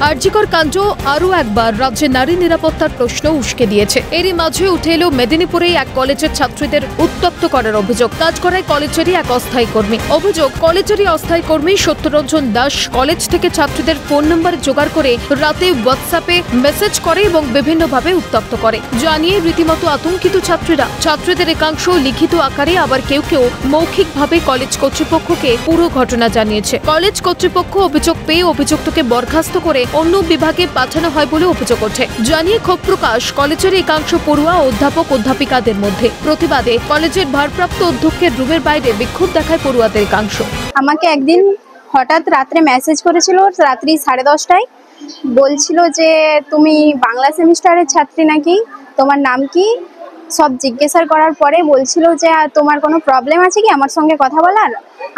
আরজিকর কাণ্ড আরও একবার রাজ্যে নারী নিরাপত্তার প্রশ্ন উস্কে দিয়েছে। এরই মাঝে উঠে এলো মেদিনীপুরে এক কলেজের ছাত্রীদের উত্ত্যক্ত করার অভিযোগ। কাজ করায় কলেজেরই এক অস্থায়ী কর্মী। অভিযোগ, কলেজেরই অস্থায়ী কর্মী সত্যরঞ্জন দাস কলেজ থেকে ছাত্রীদের ফোন নম্বর জোগাড় করে রাতে হোয়াটসঅ্যাপে মেসেজ করে এবং বিভিন্নভাবে উত্ত্যক্ত করে। জানিয়ে রীতিমতো আতঙ্কিত ছাত্রীরা। ছাত্রীদের একাংশ লিখিত আকারে, আবার কেউ কেউ মৌখিকভাবে কলেজ কর্তৃপক্ষকে পুরো ঘটনা জানিয়েছে। কলেজ কর্তৃপক্ষ অভিযোগ পেয়ে অভিযুক্তকে বরখাস্ত করে অন্য বিভাগে পাঠানো হয় বলে অভিযোগ ওঠে। জানিয়ে ক্ষোভ প্রকাশ কলেজের একাংশ পড়ুয়া অধ্যাপক অধ্যাপিকাদের মধ্যে। প্রতিবাদে কলেজের ভারপ্রাপ্ত অধ্যক্ষের রুমের বাইরে বিক্ষোভ দেখায় পড়ুয়াদের একাংশ। আমাকে একদিন হঠাৎ রাত্রে মেসেজ করেছিল, রাত্রি 10:30টায়। বলছিল যে তুমি বাংলা সেমিস্টারের ছাত্রী নাকি, তোমার নাম কি, সব জিজ্ঞাসা করার পরে বলছিল যে তোমার কোনো প্রবলেম আছে কি আমার সঙ্গে কথা বলার,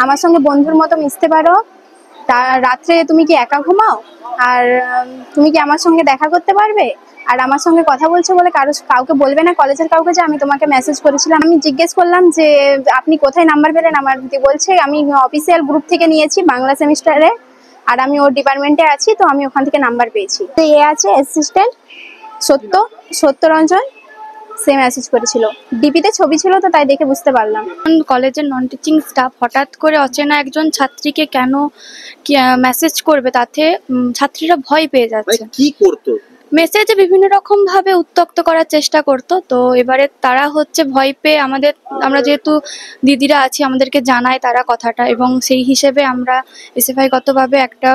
আমার সঙ্গে বন্ধুর মতো মিশতে পারো, রাত্রে তুমি কি একা ঘুমাও, আর তুমি কি আমার সঙ্গে দেখা করতে পারবে, আর আমার সঙ্গে কথা বলছো বলে কাউকে বলবে না কলেজের কাউকে যে আমি তোমাকে মেসেজ করেছিলাম। আমি জিজ্ঞেস করলাম যে আপনি কোথায় নাম্বার পেলেন, আমার দিদি বলছে আমি অফিসিয়াল গ্রুপ থেকে নিয়েছি বাংলা সেমিস্টারে, আর আমি ওর ডিপার্টমেন্টে আছি, তো আমি ওখান থেকে নাম্বার পেয়েছি। তো এ আছে অ্যাসিস্ট্যান্ট সত্যরঞ্জন, সে মেসেজ করেছিল, ডিপিতে ছবি ছিল, তো তাই দেখে বুঝতে পারলাম। কলেজের নন টিচিং স্টাফ হঠাৎ করে অচেনা একজন ছাত্রীকে কেন মেসেজ করবে, তাতে ছাত্রীরা ভয় পেয়ে যাচ্ছে। কি করতো? মেসেজে বিভিন্ন রকম ভাবে উত্ত্যক্ত করার চেষ্টা করতো। তো এবারে তারা ভয় পেয়ে আমরা যেহেতু দিদিরা আছি আমাদেরকে জানায় তারা কথাটা, এবং সেই হিসেবে আমরা এসএফআই গতভাবে একটা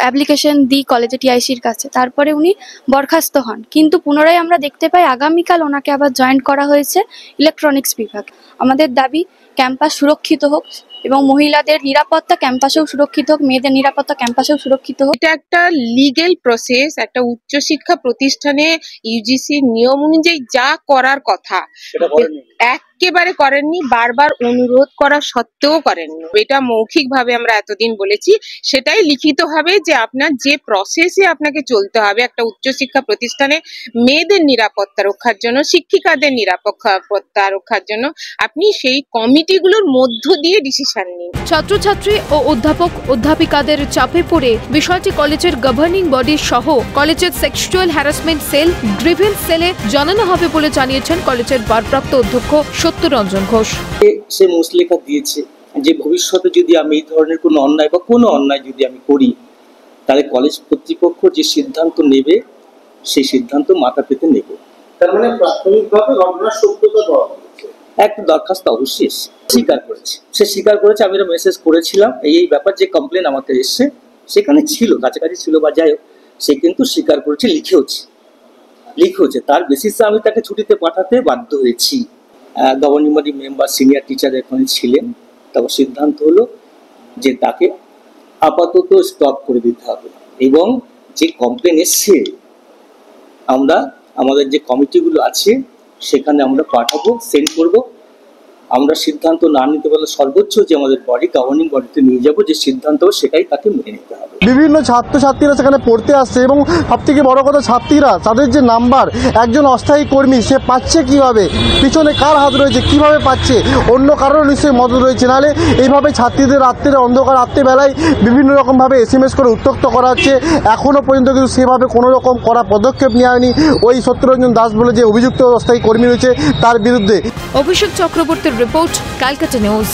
অ্যাপ্লিকেশন দিই কলেজে টিআইসির কাছে। তারপরে উনি বরখাস্ত হন, কিন্তু পুনরায় আমরা দেখতে পাই আগামীকাল ওনাকে আবার জয়েন করা হয়েছে ইলেকট্রনিক্স বিভাগ। আমাদের দাবি ক্যাম্পাস সুরক্ষিত হোক এবং মহিলাদের নিরাপত্তা ক্যাম্পাসেও সুরক্ষিত হোক, মেয়েদের নিরাপত্তা ক্যাম্পাসেও সুরক্ষিত হোক। এটা একটা লিগেল প্রসেস। একটা উচ্চশিক্ষা প্রতিষ্ঠানে ইউজিসি নিয়ম অনুযায়ী যা করার কথা একেবারে করেননি, বারবার অনুরোধ করা সত্ত্বেও করেননি। এটা মৌখিকভাবে আমরা এতদিন বলেছি, সেটাই লিখিত হবে যে আপনার যে প্রসেসে আপনাকে চলতে হবে একটা উচ্চশিক্ষা প্রতিষ্ঠানে মেয়েদের নিরাপত্তা রক্ষার জন্য, শিক্ষিকাদের নিরাপত্তা রক্ষার জন্য আপনি সেই কমিটিগুলোর মধ্য দিয়ে ডিসিশন নিন। ছাত্রছাত্রী ও অধ্যাপক অধ্যাপিকাদের চাপে পড়ে বিষয়টি কলেজের গভর্নিং বডি সহ কলেজের সেক্সুয়াল হ্যারাসমেন্ট সেল, গ্রিভেন্স সেলে জানানো হবে বলে জানিয়েছেন কলেজের ভারপ্রাপ্ত অধ্যক্ষ সত্যরঞ্জন ঘোষ। সে মুসলেখা দিয়েছে যে ভবিষ্যতে যদি আমি এই ধরনের কোনো অন্যায় বা কোনো অন্যায় যদি আমি করি, তাহলে কলেজ কর্তৃপক্ষ যে সিদ্ধান্ত নেবে সেই সিদ্ধান্ত মাথা পেতে নেব। তার মানে প্রাথমিকভাবে ঘটনার সত্যতা দেওয়া হয়েছে। একটা দরখাস্ত অবশ্যই স্বীকার করেছে, সে স্বীকার করেছে। আমি মেসেজ করেছিলাম এই ব্যাপার যে কমপ্লেন আমাকে এসছে, সেখানে ছিল, কাছাকাছি ছিল বা যাই হোক, সে কিন্তু স্বীকার করেছে, লিখেওছে। তার বেসিসে আমি তাকে ছুটিতে পাঠাতে বাধ্য হয়েছি। Governing body member senior teacher এখানে ছিলেন, তবে সিদ্ধান্ত হলো যে তাকে আপাতত স্টপ করে দিতে হবে, এবং যে কমপ্লেন এসছে আমরা আমাদের যে কমিটিগুলো আছে সেখানে আমরা পাঠাবো, সেন্ড করব। আমরা সিদ্ধান্ত না নিতে পারলে সর্বোচ্চ যে আমাদের বডি গভর্নিং বডিতে নিয়ে যাবো, যে সিদ্ধান্ত হবে সেটাই তাকে মেনে নিতে হবে। বিভিন্ন ছাত্রছাত্রীরা সেখানে পড়তে আসছে, এবং সবথেকে বড় কথা ছাত্রীরা তাদের যে নাম্বার একজন অস্থায়ী কর্মী সে পাচ্ছে কিভাবে, পিছনে কার হাত রয়েছে, কিভাবে পাচ্ছে, অন্য কারোর নিশ্চয়ই মদত রয়েছে। নাহলে এইভাবে ছাত্রীদের রাত্রে অন্ধকার রাত্রেবেলায় বিভিন্ন রকমভাবে SMS করে উত্ত্যক্ত করা হচ্ছে। এখনও পর্যন্ত কিন্তু সেভাবে কোনো রকম করা পদক্ষেপ নেওয়া হয়নি ওই সত্যরঞ্জন দাস বলে যে অভিযুক্ত অস্থায়ী কর্মী রয়েছে তার বিরুদ্ধে। অভিষেক চক্রবর্তীর রিপোর্ট, ক্যালকাটা নিউজ।